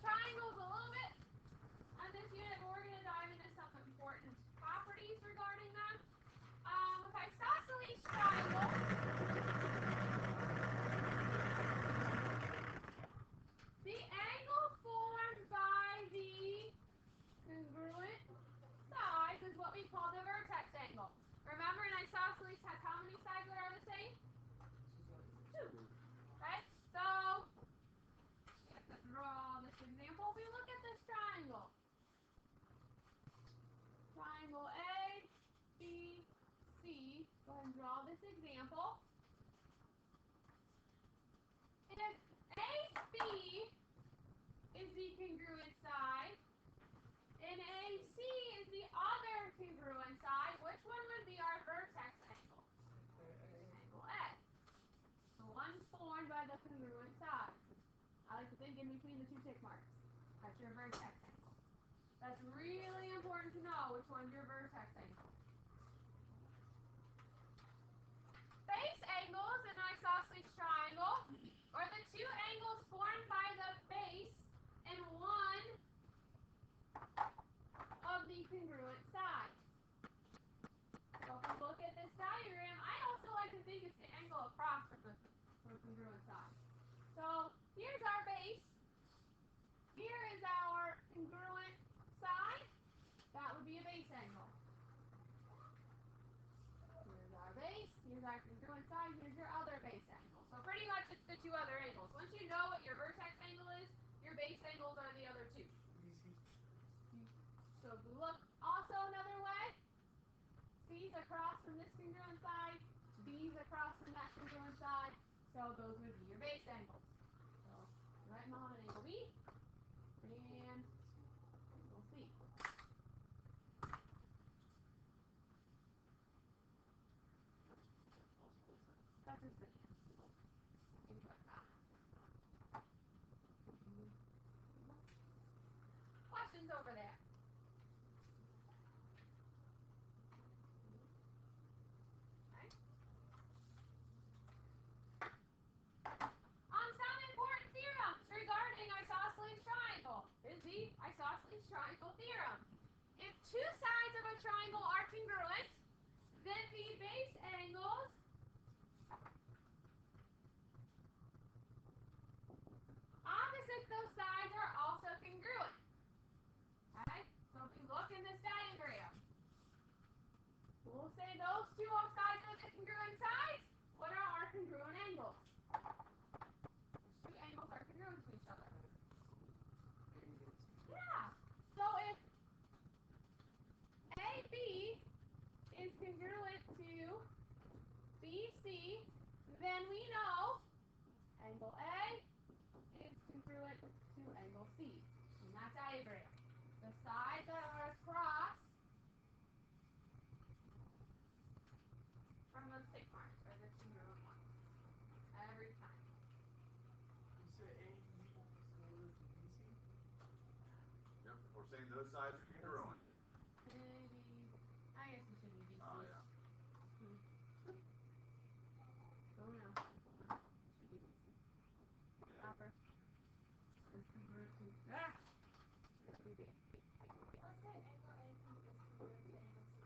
triangles a little bit on this unit, but we're going to dive into some important properties regarding them. With isosceles triangles, the angle formed by the congruent sides is what we call the vertex angle. Remember, an isosceles has how many sides that are the same? 2. Okay, so let's draw this example. We look at this triangle. Triangle A, B, C. Go ahead and draw this example. If AC is the congruent side and AC is the other congruent side, which one would be our vertex angle? Angle A. The one formed by the congruent side. I like to think in between the 2 tick marks. That's your vertex angle. That's really important to know which one's your vertex angle. Base angles in an isosceles triangle are the 2 angles formed by the base and one of the congruent sides. So if we look at this diagram, I also like to think it's the angle across from the congruent side. So here's our base. Here is our congruent side. That would be a base angle. Here's our base. Here's our congruent side. Here's your other base angle. So pretty much it's the 2 other angles. Once you know what your vertex angle is, your base angles are the other 2. So if we look also another way, C's across from this congruent side, B's across from that congruent side, so those would be your base angles. So right on an angle B and angle C. That's just it. Questions over there? Okay. Some important theorems regarding isosceles triangle is the isosceles triangle theorem. If 2 sides of a triangle are congruent, then the base angles opposite those sides are also congruent. Okay? So if we look in this diagram, we'll say those 2 sides of the congruent sides, what are our congruent angles? These 2 angles are congruent to each other. Yeah. So if AB is congruent to BC, then we know angle A is congruent to angle C in that diagram. The sides that are across from those tick marks are the congruent ones. Every time. You said A, B, so BC? Yep, we're saying those sides are congruent. Maybe, I guess it should be BC. Oh, yeah. Oh no. Should be BC. Upper.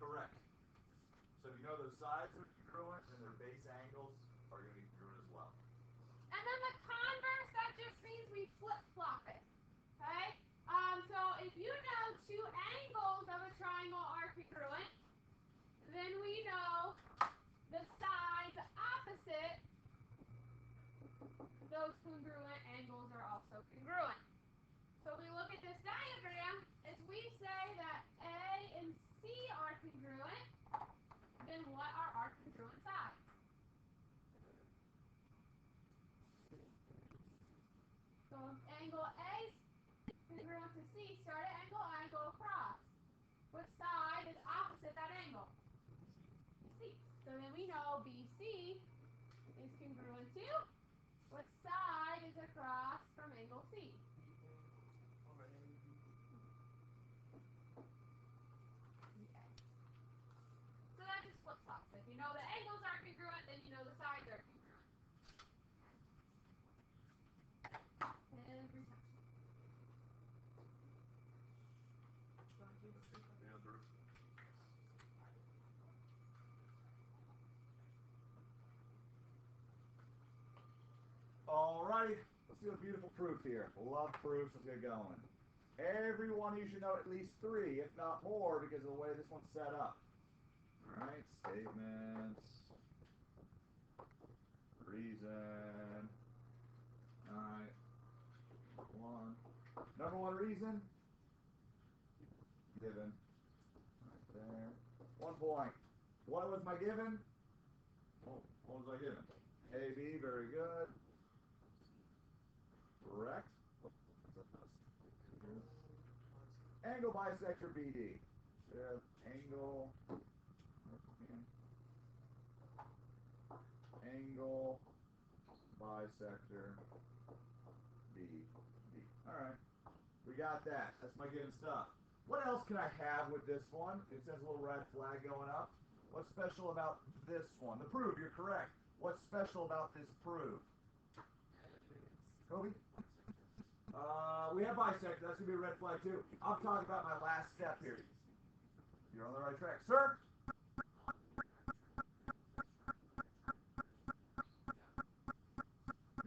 Correct. So if you know those sides are congruent, then their base angles are going to be congruent as well. And then the converse, that just means we flip-flop it. Okay? So if you know 2 angles of a triangle are congruent, then we know the sides opposite those congruent angles are also congruent. So we look at this diagram, if we say that A and C are congruent, then what are our congruent sides? So if angle A is congruent to C, start at angle I, go across. Which side is opposite that angle? C. So then we know BC is congruent to which side is across from angle C? So that just flip-flops. If you know the angles are congruent, then you know the sides are congruent. Every time. everybody, let's do a beautiful proof here. Love proofs. Let's get going. Every one of you should know at least 3, if not more, because of the way this one's set up. All right, statements, reason. All right, number one reason, given. Right there. 1 point. What was my given? Oh, what was I given? AB, very good. Correct. Angle bisector BD. Angle. Angle bisector BD. All right. We got that. That's my given stuff. What else can I have with this one? It says a little red flag going up. What's special about this one? The proof, you're correct. What's special about this proof? Kobe? We have bisector. That's going to be a red flag too. I'm talking about my last step here. You're on the right track. Sir?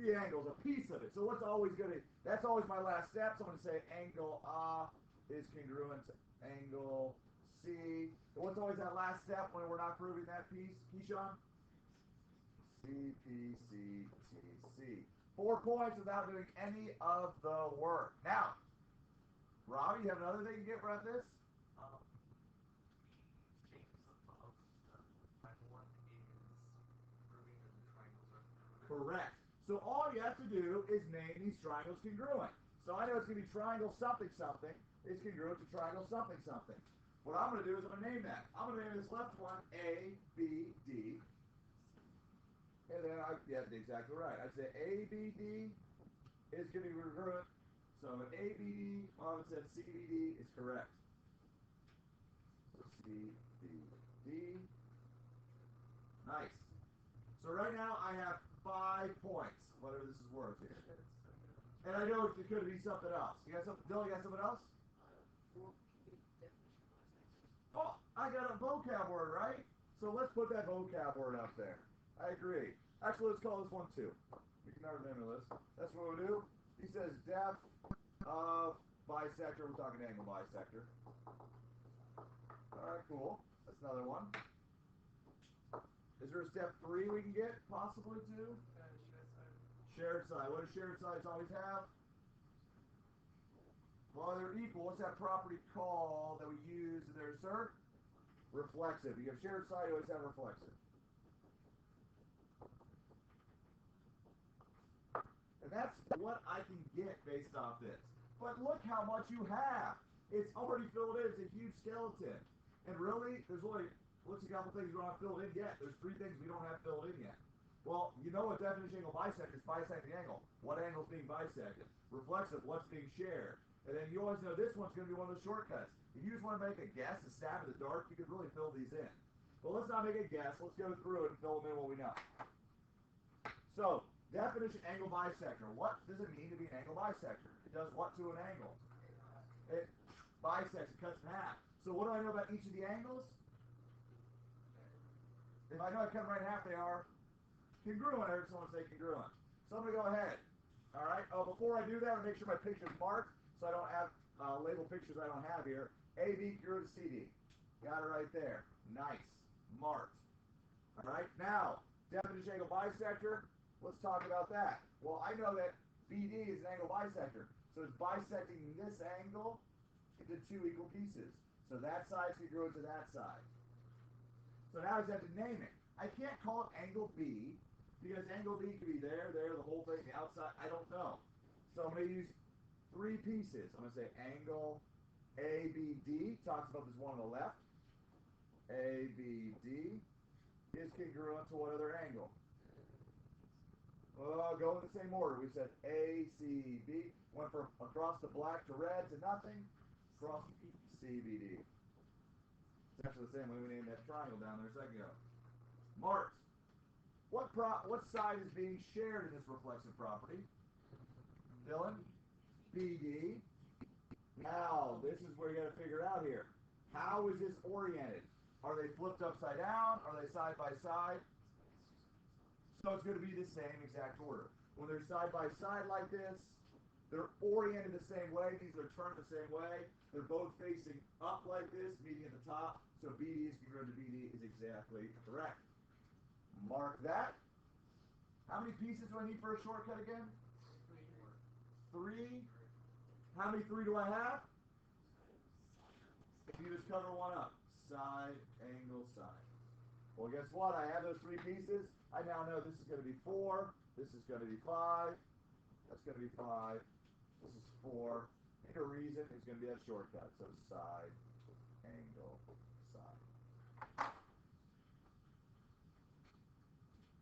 The angle's a piece of it. So what's always going to, that's always my last step. So I'm going to say angle A is congruent to angle C. And what's always that last step when we're not proving that piece, Keyshawn? CPCTC. 4 points without doing any of the work. Now, Robbie, you have another thing to get about this? Correct. So all you have to do is name these triangles congruent. So I know it's going to be triangle something something is congruent to triangle something something. What I'm going to do is I'm going to name that. I'm going to name this left one A, B, D. And then yeah, exactly right. I'd say ABD is going to be congruent. So ABD, Mom said CBD is correct. So CBD. Nice. So right now I have 5 points, whatever this is worth here. And I know it could be something else. You got something, Dylan, you got something else? Oh, I got a vocab word, right? So let's put that vocab word up there. I agree. Actually, let's call this one 2. You can never name this. That's what we'll do. He says depth of bisector. We're talking angle bisector. All right, cool. That's another one. Is there a step 3 we can get, possibly, too? Shared side. What do shared sides always have? Well, they're equal. What's that property called that we use there, sir? Reflexive. You have shared side, you always have reflexive. And that's what I can get based off this. But look how much you have. It's already filled in. It's a huge skeleton. And really, there's only, what's a couple things we don't have filled in yet? There's 3 things we don't have filled in yet. Well, you know what definition angle bisector is bisecting angle. What angle is being bisected? Reflexive, what's being shared? And then you always know this one's going to be one of those shortcuts. If you just want to make a guess, a stab in the dark, you could really fill these in. But let's not make a guess. Let's go through it and fill them in what we know. So, definition angle bisector. What does it mean to be an angle bisector? It does what to an angle? It bisects, it cuts in half. So what do I know about each of the angles? If I know I cut them right in half, they are congruent. I heard someone say congruent. So I'm going to go ahead. All right. Oh, before I do that, I'll make sure my picture's marked so I don't have label pictures I don't have here. AB congruent to CD. Got it right there. Nice. Marked. All right. Now, definition angle bisector. Let's talk about that. Well, I know that BD is an angle bisector. So it's bisecting this angle into 2 equal pieces. So that side's congruent to that side. So now I just have to name it. I can't call it angle B because angle B could be there, the whole thing, the outside. I don't know. So I'm going to use 3 pieces. I'm going to say angle ABD, talks about this one on the left. ABD is congruent to what other angle? Go in the same order. We said ACB, went from across the black to red to nothing, across CBD. It's actually the same way we named that triangle down there a second ago. Marked. What side is being shared in this reflexive property? Dylan? BD. Now, this is where you got to figure out here. How is this oriented? Are they flipped upside down? Are they side by side? So it's going to be the same exact order. when they're side by side like this, they're oriented the same way. These are turned the same way. They're both facing up like this, meeting at the top. So BD is congruent to BD is exactly correct. Mark that. How many pieces do I need for a shortcut again? 3. How many 3 do I have? If you just cover one up. Side, angle, side. Well, guess what? I have those 3 pieces. I now know this is going to be 4. This is going to be 5. That's going to be 5. This is 4. And a reason is going to be that shortcut. So side, angle, side.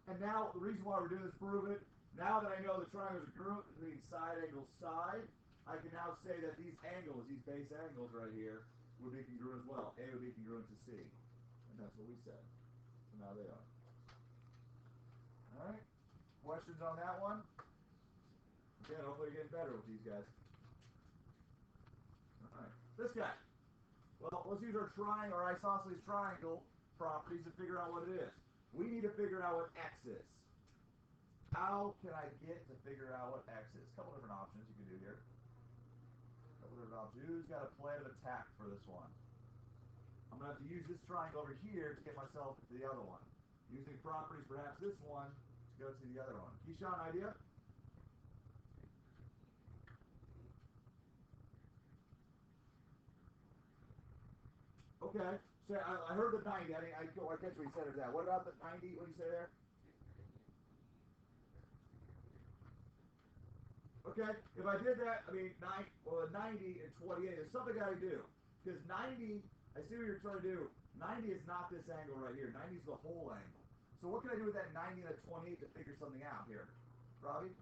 And now, the reason why we're doing this, prove it. Now that I know the triangles are congruent between side, angle, side, I can now say that these angles, these base angles right here, would be congruent as well. A would be congruent to C. And that's what we said. So now they are. Alright? Questions on that one? Again, hopefully you're getting better with these guys. Alright. This guy. Well, let's use our triangle, or isosceles triangle properties to figure out what it is. We need to figure out what x is. How can I get to figure out what x is? A couple different options you can do here. Who's got a plan of attack for this one? I'm going to have to use this triangle over here to get myself to the other one. Using properties, perhaps this one, to go to the other one. Keyshawn, idea? Okay. So I heard the 90. I catch what you said of that. What about the 90? What do you say there? Okay, if I did that, I mean, 90 and 28, there's something I do. Because 90, I see what you're trying to do. 90 is not this angle right here. 90 is the whole angle. So what can I do with that 90 and that 28 to figure something out here? Robbie?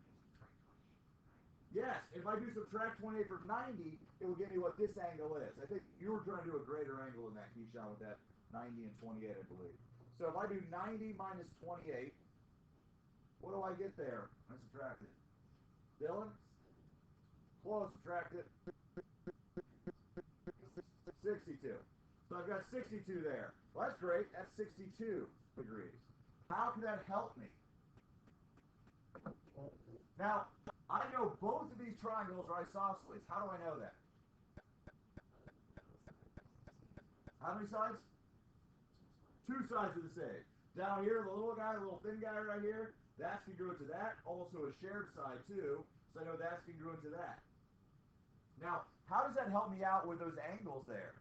Yes, if I do subtract 28 from 90, it will give me what this angle is. I think you were trying to do a greater angle than that, Keyshawn, with that 90 and 28, I believe. So if I do 90 minus 28, what do I get there? I subtract it. Dylan? Close, subtract it. 62. So I've got 62 there. Well, that's great. That's 62 degrees. How can that help me? Now, I know both of these triangles are isosceles. How do I know that? How many sides? 2 sides are the same. Down here, the little guy, the little thin guy right here, that's congruent to that. Also a shared side, too. So I know that's congruent to that. Now, how does that help me out with those angles there?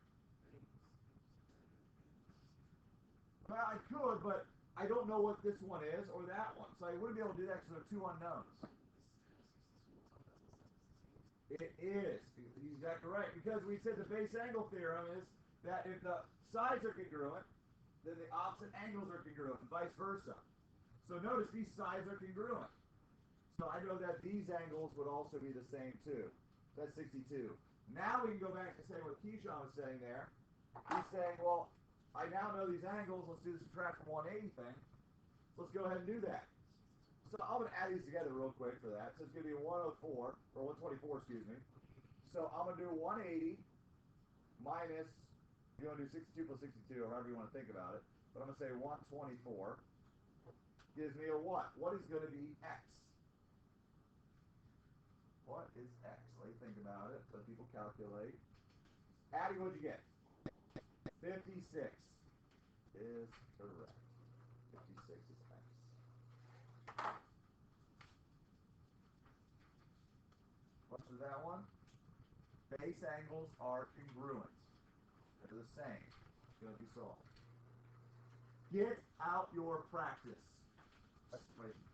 Well, I could, but I don't know what this one is or that one. So I wouldn't be able to do that because there are 2 unknowns. It is. He's exactly right. Because we said the base angle theorem is that if the sides are congruent, then the opposite angles are congruent, and vice versa. So notice these sides are congruent. So I know that these angles would also be the same too. That's 62. Now we can go back to say what Keyshawn was saying there. He's saying, well, I now know these angles. Let's do the subtract from 180 thing. Let's go ahead and do that. So I'm going to add these together real quick for that. So it's going to be 104, or 124, excuse me. So I'm going to do 180 minus, you want to do 62 plus 62, or however you want to think about it. But I'm going to say 124 gives me a what? What is going to be x? What is x? Let me think about it. Let people calculate. Adding, what'd you get? 56 is correct. 56 is x. What's with that one? Base angles are congruent. They're the same. It's going to be solved. Get out your practice. Exclamation